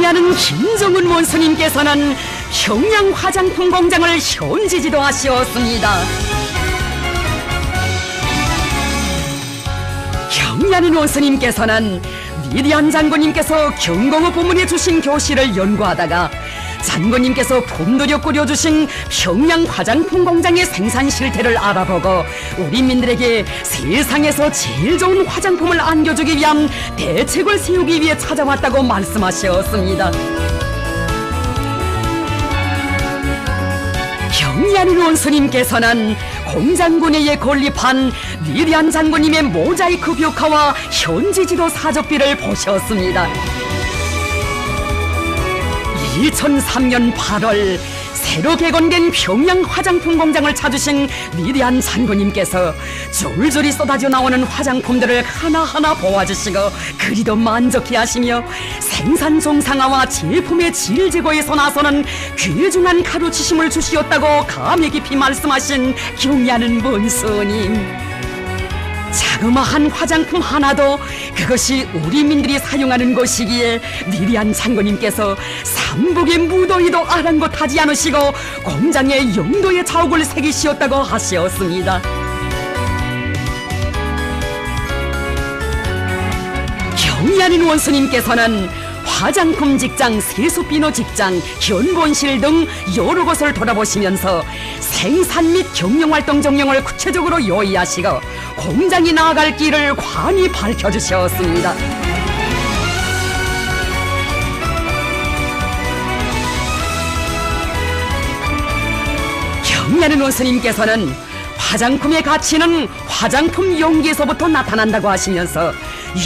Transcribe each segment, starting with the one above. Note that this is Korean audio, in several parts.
경리하는 김정은 원수님께서는 평양 화장품 공장을 현지 지도하시었습니다. 경리하는 원수님께서는 위대한 장군님께서 경공업 부문에 주신 교실을 연구하다가 장군님께서 품도력 꾸려주신 평양 화장품 공장의 생산 실태를 알아보고 우리민들에게 세상에서 제일 좋은 화장품을 안겨주기 위한 대책을 세우기 위해 찾아왔다고 말씀하셨습니다. 경리하는 원수님께서는 공장군회에 건립한 위대한 장군님의 모자이크 벽화와 현지 지도 사적비를 보셨습니다. 2003년 8월 새로 개건된 평양 화장품 공장을 찾으신 위대한 장군님께서 줄줄이 쏟아져 나오는 화장품들을 하나하나 보아주시고 그리도 만족해 하시며 생산 정상화와 제품의 질 제거에서 나서는 귀중한 가르치심을 주시었다고 감회 깊이 말씀하신 경리하는 원수님. 자그마한 화장품 하나도 그것이 우리민들이 사용하는 것이기에 위대한 장군님께서 삼복의 무더위도 아랑곳하지 않으시고 공장에 영도의 자욱을 새기시었다고 하시었습니다. 경리하는 원수님께서는 화장품 직장, 세수비누 직장, 견본실 등 여러 곳을 돌아보시면서 생산 및 경영활동 정령을 구체적으로 요의하시고 공장이 나아갈 길을 관이 밝혀주셨습니다. 경리하는 원수님께서는 화장품의 가치는 화장품 용기에서부터 나타난다고 하시면서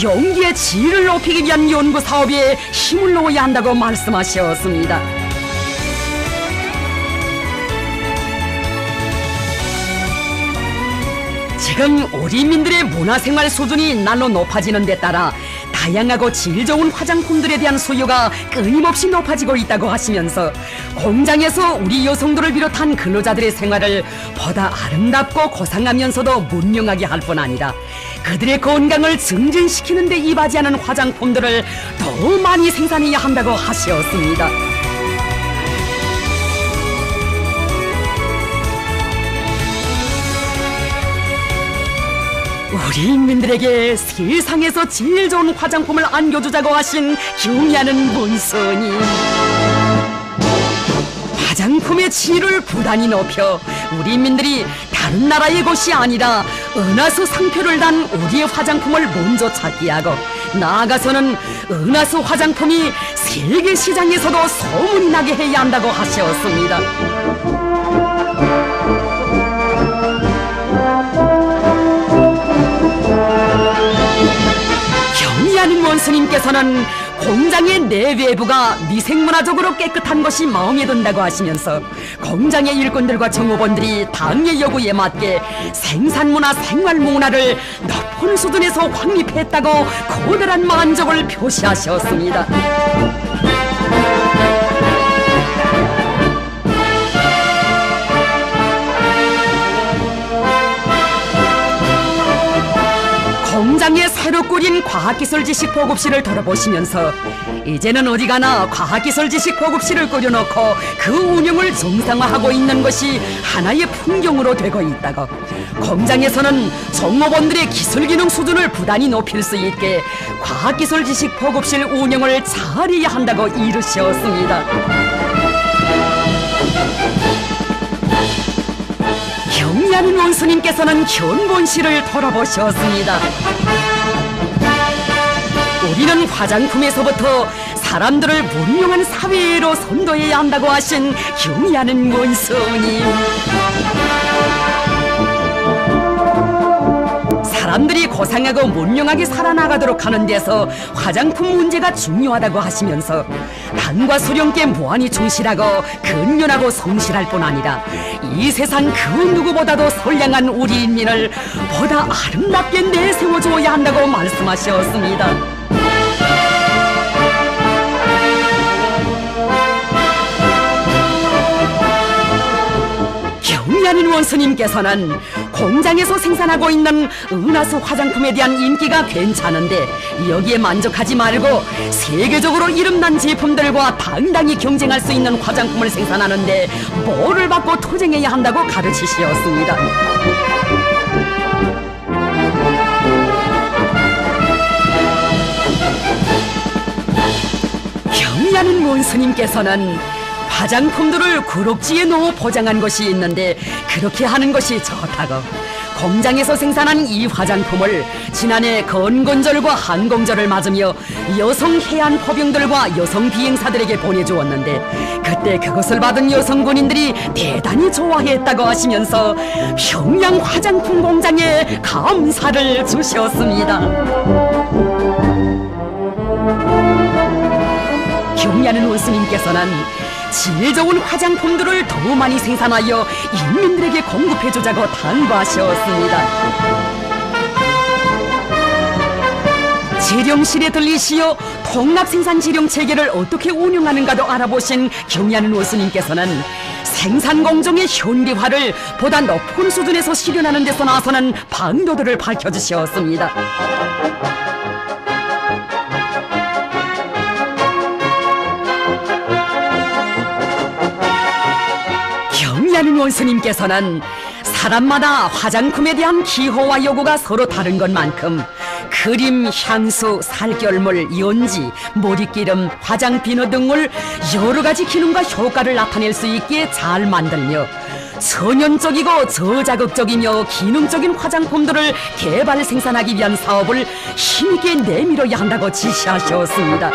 용기의 질을 높이기 위한 연구 사업에 힘을 놓아야 한다고 말씀하셨습니다. 지금 우리민들의 문화생활 수준이 날로 높아지는 데 따라 다양하고 질 좋은 화장품들에 대한 수요가 끊임없이 높아지고 있다고 하시면서 공장에서 우리 여성들을 비롯한 근로자들의 생활을 보다 아름답고 고상하면서도 문명하게 할 뿐 아니라 그들의 건강을 증진시키는 데 이바지하는 화장품들을 더 많이 생산해야 한다고 하셨습니다. 우리 인민들에게 세상에서 제일 좋은 화장품을 안겨주자고 하신 경리하는 원수님. 화장품의 질을 부단히 높여 우리 인민들이 다른 나라의 것이 아니라 은하수 상표를 단 우리의 화장품을 먼저 찾게 하고 나아가서는 은하수 화장품이 세계 시장에서도 소문이 나게 해야 한다고 하셨습니다. 경리하는 원수님께서는 공장의 내외부가 미생문화적으로 깨끗한 것이 마음에 든다고 하시면서 공장의 일꾼들과 정호원들이 당의 요구에 맞게 생산문화, 생활문화를 높은 수준에서 확립했다고 고대한 만족을 표시하셨습니다. 공장에 새로 꾸린 과학기술 지식 보급실을 돌아보시면서 이제는 어디가나 과학기술 지식 보급실을 꾸려놓고 그 운영을 정상화하고 있는 것이 하나의 풍경으로 되고 있다고 공장에서는 종업원들의 기술기능 수준을 부단히 높일 수 있게 과학기술 지식 보급실 운영을 잘해야 한다고 이르셨습니다. 경리하는 원수님께서는 견본실을 돌아보셨습니다. 우리는 화장품에서부터 사람들을 문명한 사회로 선도해야 한다고 하신 경리하는 원수님. 사람들이 고상하고 문명하게 살아나가도록 하는 데서 화장품 문제가 중요하다고 하시면서 단과 수령께 무한히 충실하고 근면하고 성실할 뿐 아니라 이 세상 그 누구보다도 선량한 우리 인민을 보다 아름답게 내세워줘야 한다고 말씀하셨습니다. 경리하는 원수님께서는 공장에서 생산하고 있는 은하수 화장품에 대한 인기가 괜찮은데 여기에 만족하지 말고 세계적으로 이름난 제품들과 당당히 경쟁할 수 있는 화장품을 생산하는데 뭐를 받고 투쟁해야 한다고 가르치시었습니다. 경리하는 원스님께서는 화장품들을 구럭지에 넣어 포장한 것이 있는데 그렇게 하는 것이 좋다고, 공장에서 생산한 이 화장품을 지난해 건건절과 항공절을 맞으며 여성 해안 포병들과 여성 비행사들에게 보내주었는데 그때 그것을 받은 여성 군인들이 대단히 좋아했다고 하시면서 평양 화장품 공장에 감사를 주셨습니다. 경리하는 원스님께서는 질 좋은 화장품들을 더 많이 생산하여 인민들에게 공급해주자고 당부하셨습니다. 재령실에 들리시어 통합생산 재령체계를 어떻게 운영하는가도 알아보신 경리하는 원스님께서는 생산공정의 현대화를 보다 높은 수준에서 실현하는 데서 나서는 방도들을 밝혀주셨습니다. 경리하는 원스님께서는 사람마다 화장품에 대한 기호와 요구가 서로 다른 것만큼 크림, 향수, 살결물, 연지, 머리기름, 화장비누 등을 여러가지 기능과 효과를 나타낼 수 있게 잘 만들며 선연적이고 저자극적이며 기능적인 화장품들을 개발 생산하기 위한 사업을 힘있게 내밀어야 한다고 지시하셨습니다.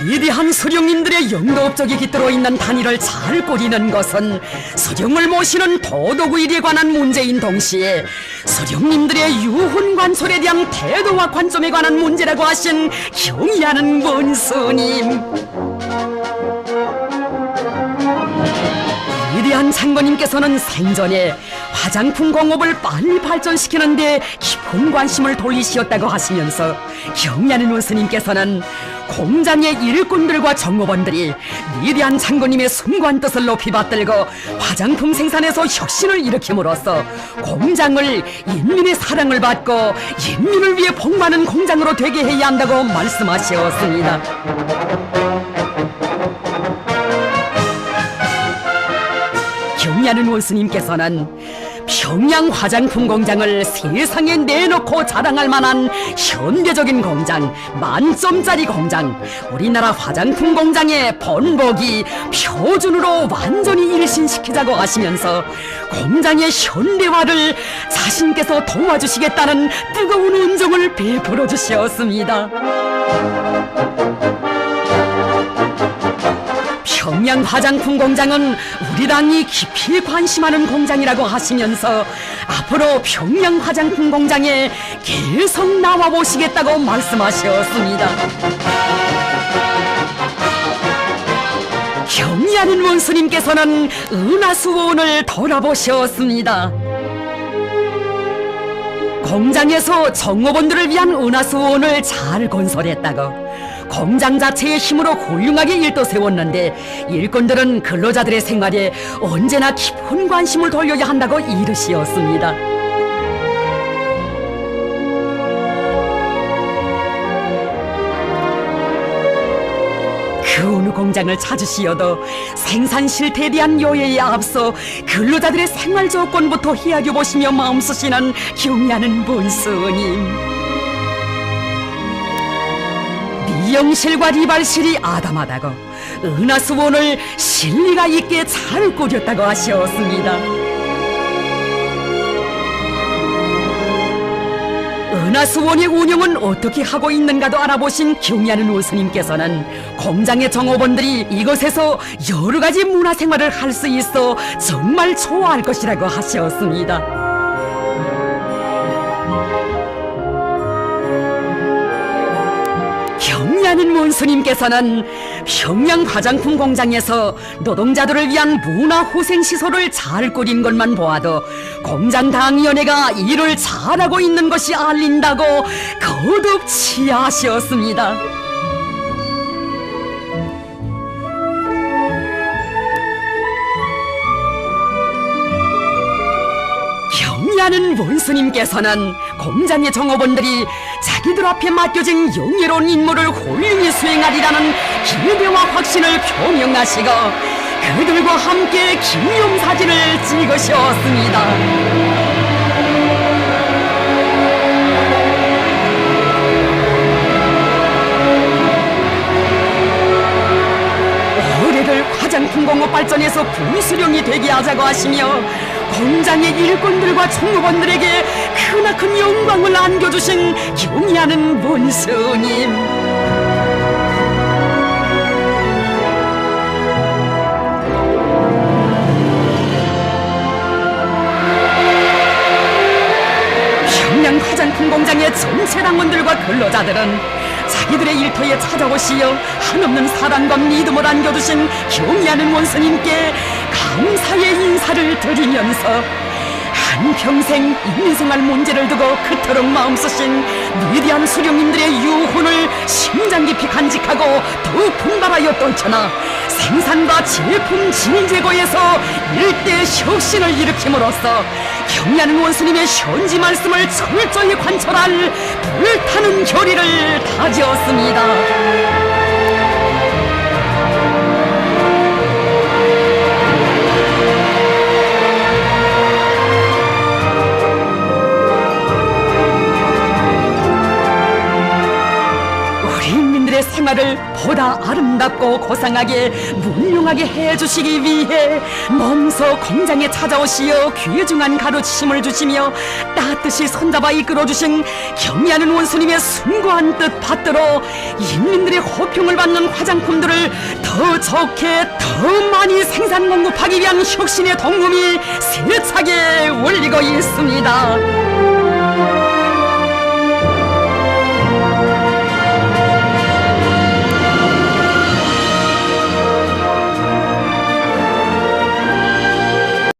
위대한 수령님들의 영도업적이 깃들어 있는 단위를 잘 꾸리는 것은 수령을 모시는 도덕의리에 관한 문제인 동시에 수령님들의 유훈관솔에 대한 태도와 관점에 관한 문제라고 하신 경의하는 원수님. 위대한 장군님께서는 생전에 화장품 공업을 빨리 발전시키는데 깊은 관심을 돌리시었다고 하시면서 경리하는 원스님께서는 공장의 일꾼들과 정업원들이 위대한 장군님의 숭고한 뜻을 높이 받들고 화장품 생산에서 혁신을 일으킴으로써 공장을 인민의 사랑을 받고 인민을 위해 복많은 공장으로 되게 해야 한다고 말씀하셨습니다. 경리하는 원스님께서는 평양 화장품 공장을 세상에 내놓고 자랑할 만한 현대적인 공장, 만점짜리 공장, 우리나라 화장품 공장의 본보기 표준으로 완전히 일신시키자고 하시면서 공장의 현대화를 자신께서 도와주시겠다는 뜨거운 은총을 베풀어 주셨습니다. 평양 화장품 공장은 우리 당이 깊이 관심하는 공장이라고 하시면서 앞으로 평양 화장품 공장에 계속 나와보시겠다고 말씀하셨습니다. 경의하는 원수님께서는 은하수원을 돌아보셨습니다. 공장에서 정업원들을 위한 은하수원을 잘 건설했다고, 공장 자체의 힘으로 훌륭하게 일도 세웠는데 일꾼들은 근로자들의 생활에 언제나 깊은 관심을 돌려야 한다고 이르시었습니다. 그 어느 공장을 찾으시어도 생산 실태에 대한 요해에 앞서 근로자들의 생활 조건부터 이야기해보시며 마음 쓰시는 경의하는 본스님. 미용실과 리발실이 아담하다고, 은하수원을 실리가 있게 잘 꾸렸다고 하셨습니다. 은하수원의 운영은 어떻게 하고 있는가도 알아보신 경의하는 원수님께서는 공장의 정업원들이 이곳에서 여러가지 문화생활을 할 수 있어 정말 좋아할 것이라고 하셨습니다. 경리하는 원수님께서는 평양 화장품 공장에서 노동자들을 위한 문화후생시설을 잘 꾸린 것만 보아도 공장당위원회가 일을 잘하고 있는 것이 알린다고 거듭 치하셨습니다. 경리하는 원수님께서는 공장의 종업원들이 자기들 앞에 맡겨진 영예로운 임무를 훌륭히 수행하리라는 기대와 확신을 표명하시고 그들과 함께 기념사진을 찍으셨습니다. 올해를 화장품 공업 발전에서 분수령이 되게 하자고 하시며 공장의 일꾼들과 종업원들에게 크나큰 영광을 안겨주신 경리하는 원수님. 평양 화장품 공장의 전체 당원들과 근로자들은 자기들의 일터에 찾아오시어 한없는 사랑과 믿음을 안겨주신 경리하는 원수님께 감사의 인사를 드리면서 한평생 인생활 문제를 두고 그토록 마음쓰신 위대한 수령님들의 유훈을 심장 깊이 간직하고 더욱 분발하여 떨쳐나 생산과 제품 진위 제거에서 일대 혁신을 일으킴으로써 경리하는 원수님의 현지 말씀을 철저히 관철할 불타는 결의를 다지었습니다. 생활을 보다 아름답고 고상하게 문명하게 해주시기 위해 몸소 공장에 찾아오시어 귀중한 가르치심을 주시며 따뜻이 손잡아 이끌어주신 경리하는 원수님의 숭고한 뜻 받들어 인민들의 호평을 받는 화장품들을 더 좋게 더 많이 생산 공급하기 위한 혁신의 동음이 세차게 울리고 있습니다.